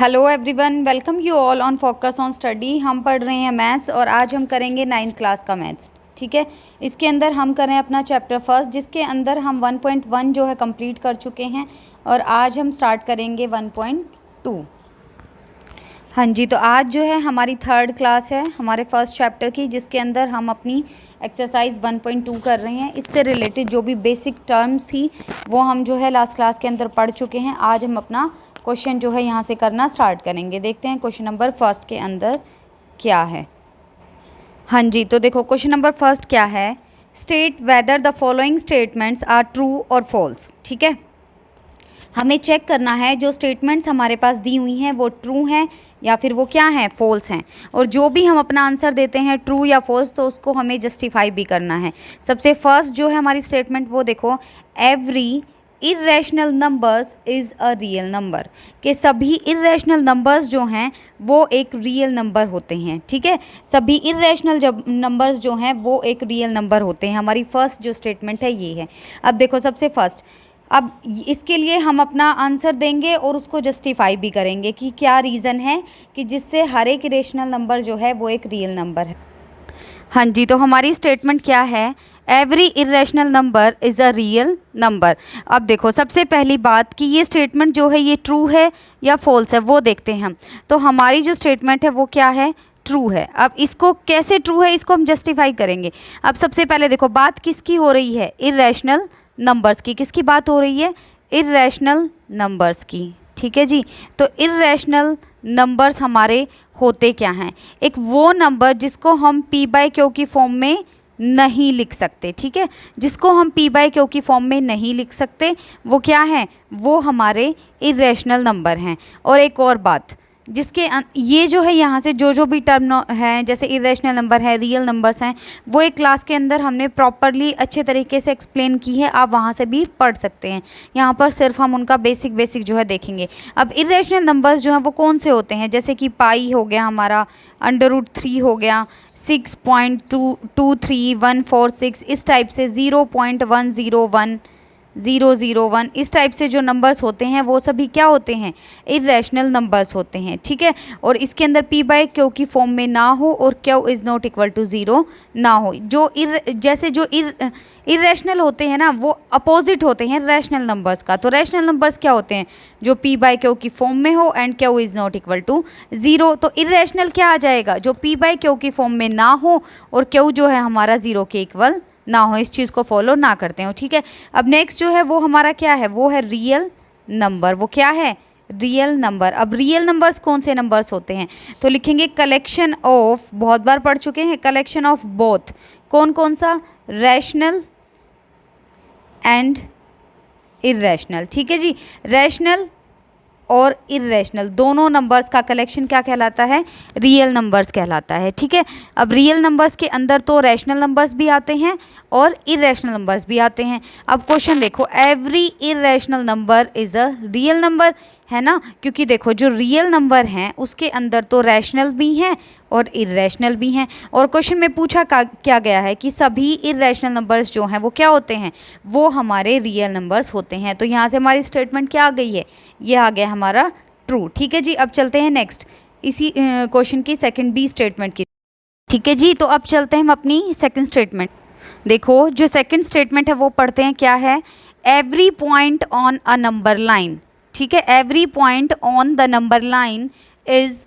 Hello everyone, welcome you all on focus on study. हम पढ़ रहे हैं मैथ्स और आज हम करेंगे 9th क्लास का मैथ्स। ठीक है, इसके अंदर हम करें अपना चैप्टर फर्स्ट, जिसके अंदर हम 1.1 जो है कंप्लीट कर चुके हैं और आज हम स्टार्ट करेंगे 1.2। हाँ जी, तो आज जो है हमारी 3rd क्लास है हमारे फर्स्ट चैप्टर की, जिसके अंदर हम अपनी एक्सरसाइज 1.2 कर रहे हैं। इससे रिलेटेड जो भी बेसिक टर्म्स थी वो हम जो है लास्ट क्लास के अंदर पढ़ चुके हैं। आज हम अपना क्वेश्चन जो है यहाँ से करना स्टार्ट करेंगे। देखते हैं क्वेश्चन नंबर फर्स्ट के अंदर क्या है। हाँ जी, तो देखो क्वेश्चन नंबर फर्स्ट क्या है। State whether the following statements are true और फॉल्स। ठीक है, हमें चेक करना है जो स्टेटमेंट्स हमारे पास दी हुई हैं वो ट्रू हैं या फिर वो क्या हैं, फॉल्स हैं। और जो भी हम अपना आंसर देते हैं ट्रू या फॉल्स, तो उसको हमें जस्टिफाई भी करना है। सबसे फर्स्ट जो है हमारी स्टेटमेंट वो देखो, every irrational numbers is a real number, कि सभी इरेशनल नंबर्स जो हैं वो एक रियल नंबर होते हैं। ठीक है, सभी इरेशनल जब नंबर्स जो हैं वो एक रियल नंबर होते हैं। हमारी फर्स्ट जो स्टेटमेंट है ये है। अब देखो सबसे फर्स्ट, अब इसके लिए हम अपना आंसर देंगे और उसको जस्टिफाई भी करेंगे कि क्या रीज़न है कि जिससे हर एक इरेशनल नंबर जो है वो एक रियल नंबर है। हाँ जी, तो हमारी स्टेटमेंट क्या है, every irrational number is a real number. अब देखो सबसे पहली बात कि ये स्टेटमेंट जो है ये ट्रू है या फॉल्स है वो देखते हैं हम। तो हमारी जो स्टेटमेंट है वो क्या है, ट्रू है। अब इसको कैसे ट्रू है इसको हम जस्टिफाई करेंगे। अब सबसे पहले देखो बात किसकी हो रही है, इरेशनल नंबर्स की। किसकी बात हो रही है, इरेशनल नंबर्स की। ठीक है जी, तो इरेशनल नंबर्स हमारे होते क्या हैं, एक वो नंबर जिसको हम पी बाय क्यू की फॉर्म में नहीं लिख सकते। ठीक है, जिसको हम पी बाय क्यू की फॉर्म में नहीं लिख सकते वो क्या है, वो हमारे इरेशनल नंबर हैं। और एक और बात, जिसके ये जो है यहाँ से जो भी टर्म है, जैसे इरेशनल नंबर है, रियल नंबर्स हैं, वो एक क्लास के अंदर हमने प्रॉपरली अच्छे तरीके से एक्सप्लेन की है। आप वहाँ से भी पढ़ सकते हैं। यहाँ पर सिर्फ हम उनका बेसिक जो है देखेंगे। अब इरेशनल नंबर्स जो हैं वो कौन से होते हैं, जैसे कि पाई हो गया हमारा, √3 हो गया, 6.23146, इस टाइप से 0.101 001, इस टाइप से जो नंबर्स होते हैं वो सभी क्या होते हैं, इरेशनल नंबर्स होते हैं। ठीक है, और इसके अंदर पी बाय क्यू की फॉर्म में ना हो और Q is not equal to 0 ना हो। जो जैसे जो इरेशनल होते हैं ना वो अपोजिट होते हैं रैशनल नंबर्स का। तो रैशनल नंबर्स क्या होते हैं, जो पी बाय क्यू की फॉर्म में हो and Q is not equal to 0। तो इरेशनल क्या आ जाएगा, जो पी बाय क्यू की फॉर्म में ना हो और क्यू जो है हमारा 0 के इक्वल ना हो, इस चीज़ को फॉलो ना करते हो। ठीक है, अब नेक्स्ट जो है वो हमारा क्या है, वो है रियल नंबर। वो क्या है, रियल नंबर। अब रियल नंबर्स कौन से नंबर्स होते हैं, तो लिखेंगे कलेक्शन ऑफ, बहुत बार पढ़ चुके हैं, कलेक्शन ऑफ बोथ, कौन कौन सा, रैशनल एंड इरेशनल। ठीक है जी, रैशनल और इरेशनल दोनों नंबर्स का कलेक्शन क्या कहलाता है, रियल नंबर्स कहलाता है। ठीक है, अब रियल नंबर्स के अंदर तो रैशनल नंबर्स भी आते हैं और इरेशनल नंबर्स भी आते हैं। अब क्वेश्चन देखो, every irrational number is a real number, है ना, क्योंकि देखो जो रियल नंबर हैं उसके अंदर तो रैशनल भी हैं और इरेशनल भी हैं। और क्वेश्चन में पूछा क्या गया है कि सभी इरेशनल नंबर्स जो हैं वो क्या होते हैं, वो हमारे रियल नंबर्स होते हैं। तो यहाँ से हमारी स्टेटमेंट क्या आ गई है, ये आ गया हमारा ट्रू। ठीक है जी, अब चलते हैं नेक्स्ट इसी क्वेश्चन की सेकंड बी स्टेटमेंट की। ठीक है जी, तो अब चलते हैं हम अपनी सेकंड स्टेटमेंट। देखो जो सेकंड स्टेटमेंट है वो पढ़ते हैं, क्या है, every point on a number line. ठीक है, every point on the number line is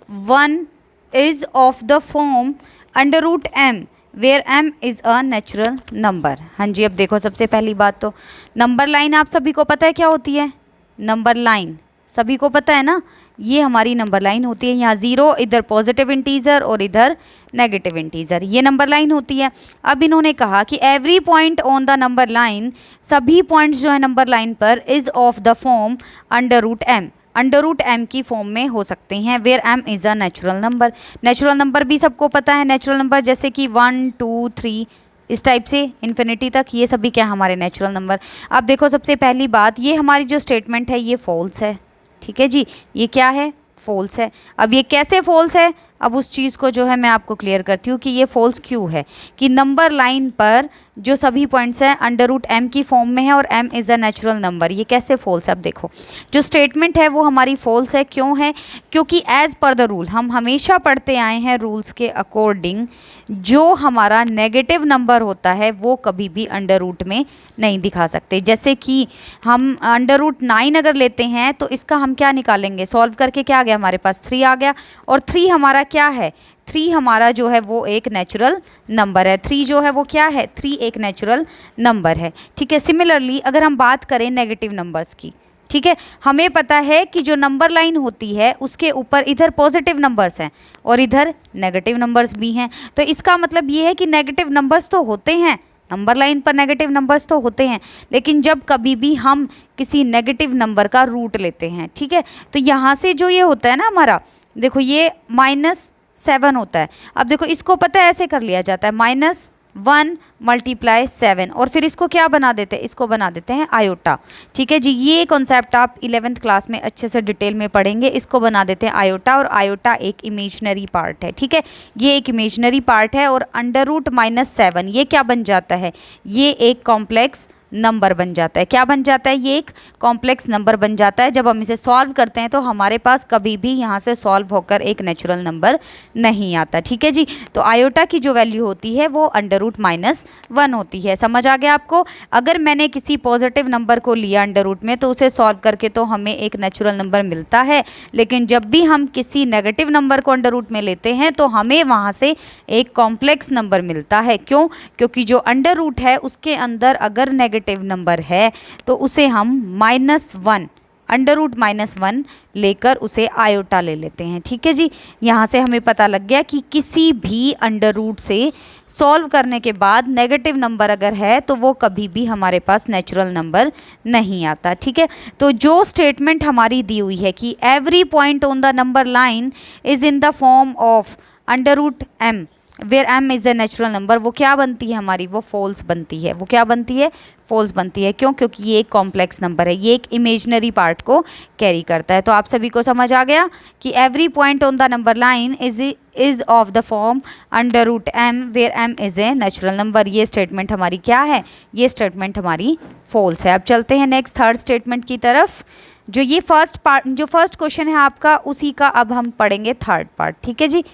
of the form √m where m is a natural number. हाँ जी, अब देखो सबसे पहली बात तो नंबर लाइन आप सभी को पता है क्या होती है, नंबर लाइन सभी को पता है ना, ये हमारी नंबर लाइन होती है। यहाँ 0 इधर पॉजिटिव इंटीजर और इधर नेगेटिव इंटीजर, ये नंबर लाइन होती है। अब इन्होंने कहा कि every point on the number line, सभी पॉइंट्स जो है नंबर लाइन पर is of the form √m, √m की फॉर्म में हो सकते हैं, where m is a natural number. Natural number भी सबको पता है, नेचुरल नंबर जैसे कि 1 2 3 इस टाइप से इन्फिनिटी तक, ये सभी क्या हमारे नेचुरल नंबर। अब देखो सबसे पहली बात, ये हमारी जो स्टेटमेंट है ये फॉल्स है। ठीक है जी, ये क्या है, फॉल्स है। अब ये कैसे फॉल्स है, अब उस चीज़ को जो है मैं आपको क्लियर करती हूँ कि ये फॉल्स क्यों है, कि नंबर लाइन पर जो सभी पॉइंट्स हैं अंडर रूट एम की फॉर्म में है और M is a natural number, ये कैसे फॉल्स है। अब देखो जो स्टेटमेंट है वो हमारी फॉल्स है, क्यों है, क्योंकि एज़ पर द रूल, हम हमेशा पढ़ते आए हैं रूल्स के अकॉर्डिंग, जो हमारा नेगेटिव नंबर होता है वो कभी भी अंडर रूट में नहीं दिखा सकते। जैसे कि हम अंडर रूट 9 अगर लेते हैं तो इसका हम क्या निकालेंगे, सॉल्व करके क्या आ गया हमारे पास 3 आ गया, और 3 हमारा क्या है, 3 हमारा जो है वो एक नेचुरल नंबर है। 3 जो है वो क्या है, 3 एक नेचुरल नंबर है, ठीक है। सिमिलरली अगर हम बात करें नेगेटिव नंबर्स की, ठीक है, हमें पता है कि जो नंबर लाइन होती है उसके ऊपर इधर पॉजिटिव नंबर्स हैं और इधर नेगेटिव नंबर्स भी हैं, तो इसका मतलब ये है कि नेगेटिव नंबर्स तो होते हैं, नंबर लाइन पर नेगेटिव नंबर्स तो होते हैं, लेकिन जब कभी भी हम किसी नेगेटिव नंबर का रूट लेते हैं, ठीक है, तो यहाँ से जो ये होता है ना हमारा, देखो ये -7 होता है। अब देखो इसको पता है ऐसे कर लिया जाता है, -1 × 7, और फिर इसको क्या बना देते हैं, इसको बना देते हैं आयोटा, ठीक है जी। ये कॉन्सेप्ट आप 11th क्लास में अच्छे से डिटेल में पढ़ेंगे, इसको बना देते हैं आयोटा, और आयोटा एक इमेजिनरी पार्ट है, ठीक है, ये एक इमेजिनरी पार्ट है। और अंडर रूट -7 ये क्या बन जाता है, ये एक कॉम्प्लेक्स नंबर बन जाता है। क्या बन जाता है, ये एक कॉम्प्लेक्स नंबर बन जाता है। जब हम इसे सॉल्व करते हैं तो हमारे पास कभी भी यहाँ से सॉल्व होकर एक नेचुरल नंबर नहीं आता, ठीक है जी। तो आयोटा की जो वैल्यू होती है वो अंडर रूट -1 होती है। समझ आ गया आपको। अगर मैंने किसी पॉजिटिव नंबर को लिया अंडर रूट में तो उसे सॉल्व करके तो हमें एक नेचुरल नंबर मिलता है, लेकिन जब भी हम किसी नेगेटिव नंबर को अंडर रूट में लेते हैं तो हमें वहाँ से एक कॉम्प्लेक्स नंबर मिलता है। क्यों, क्योंकि जो अंडर रूट है उसके अंदर अगर नेगेटिव नंबर है तो उसे हम -1 अंडर रूट -1 लेकर उसे आयोटा ले लेते हैं, ठीक है जी। यहाँ से हमें पता लग गया कि किसी भी अंडर रूट से सॉल्व करने के बाद नेगेटिव नंबर अगर है तो वो कभी भी हमारे पास नेचुरल नंबर नहीं आता, ठीक है। तो जो स्टेटमेंट हमारी दी हुई है कि every point on the number line is in the form of under root M where M is a natural number, वो क्या बनती है हमारी, वो फॉल्स बनती है। वो क्या बनती है, फॉल्स बनती है। क्यों, क्योंकि ये एक कॉम्प्लेक्स नंबर है, ये एक इमेजिनरी पार्ट को कैरी करता है। तो आप सभी को समझ आ गया कि every point on the number line is of the form under root M where M is a natural number. ये स्टेटमेंट हमारी क्या है, ये स्टेटमेंट हमारी फॉल्स है। अब चलते हैं नेक्स्ट थर्ड स्टेटमेंट की तरफ। जो ये फर्स्ट पार्ट, जो फर्स्ट क्वेश्चन है आपका, उसी का अब हम पढ़ेंगे थर्ड पार्ट, ठीक है जी।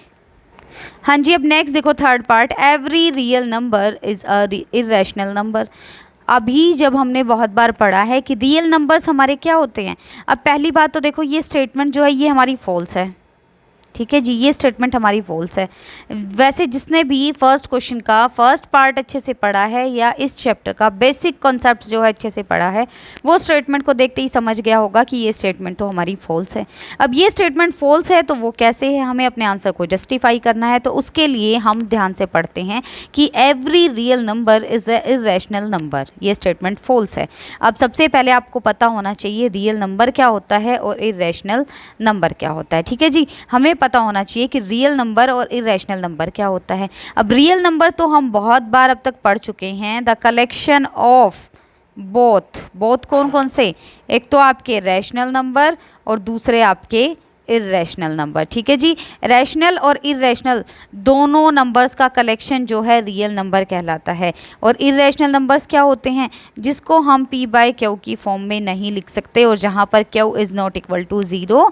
हाँ जी, अब नेक्स्ट देखो third part, every real number is a irrational number. अभी जब हमने बहुत बार पढ़ा है कि रियल नंबर्स हमारे क्या होते हैं। अब पहली बात तो देखो ये स्टेटमेंट जो है ये हमारी फॉल्स है, ठीक है जी, ये स्टेटमेंट हमारी फॉल्स है। वैसे जिसने भी फर्स्ट क्वेश्चन का फर्स्ट पार्ट अच्छे से पढ़ा है या इस चैप्टर का बेसिक कॉन्सेप्ट जो है अच्छे से पढ़ा है, वो स्टेटमेंट को देखते ही समझ गया होगा कि ये स्टेटमेंट तो हमारी फॉल्स है। अब ये स्टेटमेंट फॉल्स है तो वो कैसे है, हमें अपने आंसर को जस्टिफाई करना है, तो उसके लिए हम ध्यान से पढ़ते हैं कि every real number is a irrational number. ये स्टेटमेंट फॉल्स है। अब सबसे पहले आपको पता होना चाहिए रियल नंबर क्या होता है और इरेशनल नंबर क्या होता है, ठीक है जी। हमें पता होना चाहिए कि रियल नंबर और इरेशनल नंबर क्या होता है। अब रियल नंबर तो हम बहुत बार अब तक पढ़ चुके हैं, द कलेक्शन ऑफ बोथ कौन कौन से, एक तो आपके रैशनल नंबर और दूसरे आपके इरेशनल नंबर, ठीक है जी। रैशनल और इरेशनल दोनों नंबर्स का कलेक्शन जो है रियल नंबर कहलाता है। और इरेशनल नंबर्स क्या होते हैं, जिसको हम p/q की फॉर्म में नहीं लिख सकते और जहाँ पर q is not equal to 0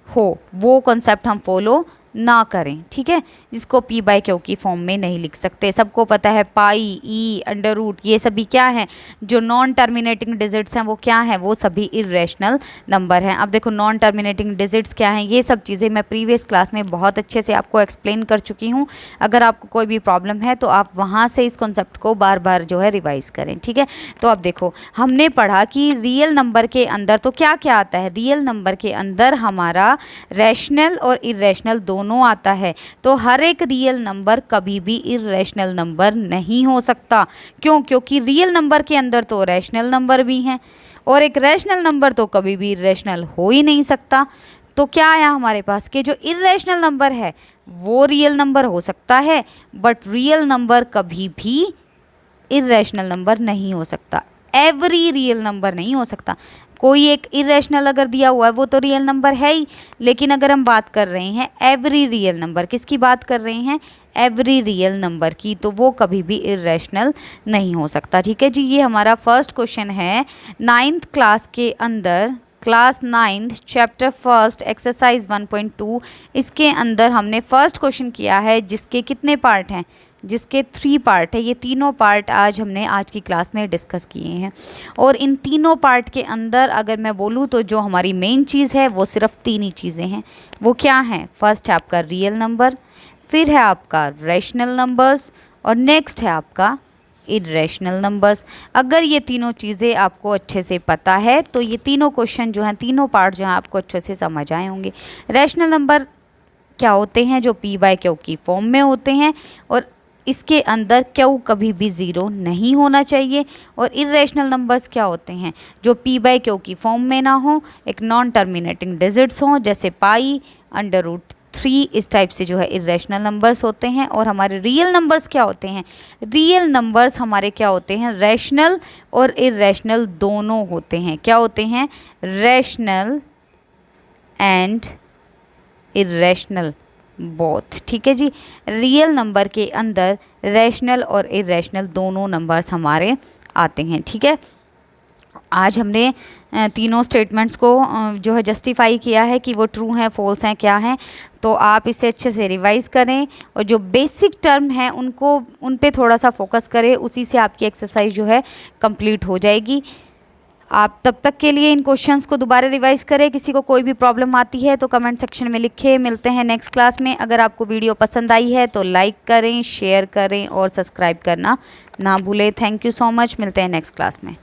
हो, वो कॉन्सेप्ट हम फॉलो ना करें, ठीक है, जिसको p/q की फॉर्म में नहीं लिख सकते। सबको पता है पाई, ई, अंडर रूट, ये सभी क्या हैं, जो नॉन टर्मिनेटिंग डिजिट्स हैं वो क्या हैं, वो सभी इरेशनल नंबर हैं। अब देखो नॉन टर्मिनेटिंग डिजिट्स क्या हैं, ये सब चीज़ें मैं प्रीवियस क्लास में बहुत अच्छे से आपको एक्सप्लेन कर चुकी हूँ। अगर आपको कोई भी प्रॉब्लम है तो आप वहाँ से इस कॉन्सेप्ट को बार बार जो है रिवाइज़ करें, ठीक है। तो अब देखो हमने पढ़ा कि रियल नंबर के अंदर तो क्या क्या आता है, रियल नंबर के अंदर हमारा रैशनल और इरेशनल दोनों आता है। तो हर एक रियल नंबर कभी भी इरेशनल नंबर नहीं हो सकता। क्यों, क्योंकि रियल नंबर के अंदर तो रैशनल नंबर भी हैं और एक रैशनल नंबर तो कभी भी इरेशनल हो ही नहीं सकता। तो क्या आया हमारे पास कि जो इरेशनल नंबर है वो रियल नंबर हो सकता है, बट रियल नंबर कभी भी इरेशनल नंबर नहीं हो सकता। एवरी रियल नंबर नहीं हो सकता। कोई एक इरेशनल अगर दिया हुआ है वो तो रियल नंबर है ही, लेकिन अगर हम बात कर रहे हैं एवरी रियल नंबर, किसकी बात कर रहे हैं, एवरी रियल नंबर की, तो वो कभी भी इरेशनल नहीं हो सकता। ठीक है जी, ये हमारा फर्स्ट क्वेश्चन है 9th क्लास के अंदर, class 9th chapter first exercise 1.2, इसके अंदर हमने फर्स्ट क्वेश्चन किया है जिसके कितने पार्ट हैं, जिसके 3 पार्ट है। ये तीनों पार्ट आज हमने आज की क्लास में डिस्कस किए हैं। और इन तीनों पार्ट के अंदर अगर मैं बोलूँ तो जो हमारी मेन चीज़ है वो सिर्फ 3 ही चीज़ें हैं। वो क्या हैं, फर्स्ट है आपका रियल नंबर, फिर है आपका रैशनल नंबर्स, और नेक्स्ट है आपका इरेशनल नंबर्स। अगर ये तीनों चीज़ें आपको अच्छे से पता है तो ये तीनों क्वेश्चन जो हैं, तीनों पार्ट जो हैं आपको अच्छे से समझ आए होंगे। रैशनल नंबर क्या होते हैं, जो p/q की फॉर्म में होते हैं, और इसके अंदर q कभी भी ज़ीरो नहीं होना चाहिए। और इरेशनल नंबर्स क्या होते हैं, जो p/q की फॉर्म में ना हो, एक नॉन टर्मिनेटिंग डिजिट्स हों, जैसे पाई, √3, इस टाइप से जो है इरेशनल नंबर्स होते हैं। और हमारे रियल नंबर्स क्या होते हैं, रियल नंबर्स हमारे क्या होते हैं, रैशनल और इरेशनल दोनों होते हैं। क्या होते हैं, रैशनल एंड इरेशनल बोथ। ठीक है जी, रियल नंबर के अंदर रैशनल और इरेशनल दोनों नंबर्स हमारे आते हैं। ठीक है, आज हमने तीनों स्टेटमेंट्स को जो है जस्टिफाई किया है कि वो ट्रू हैं, फॉल्स हैं, क्या हैं। तो आप इसे अच्छे से रिवाइज़ करें और जो बेसिक टर्म हैं उनको, उन पे थोड़ा सा फोकस करें, उसी से आपकी एक्सरसाइज जो है कंप्लीट हो जाएगी। आप तब तक के लिए इन क्वेश्चंस को दोबारा रिवाइज करें। किसी को कोई भी प्रॉब्लम आती है तो कमेंट सेक्शन में लिखें। मिलते हैं नेक्स्ट क्लास में। अगर आपको वीडियो पसंद आई है तो लाइक करें, शेयर करें और सब्सक्राइब करना ना भूलें। Thank you so much. मिलते हैं नेक्स्ट क्लास में।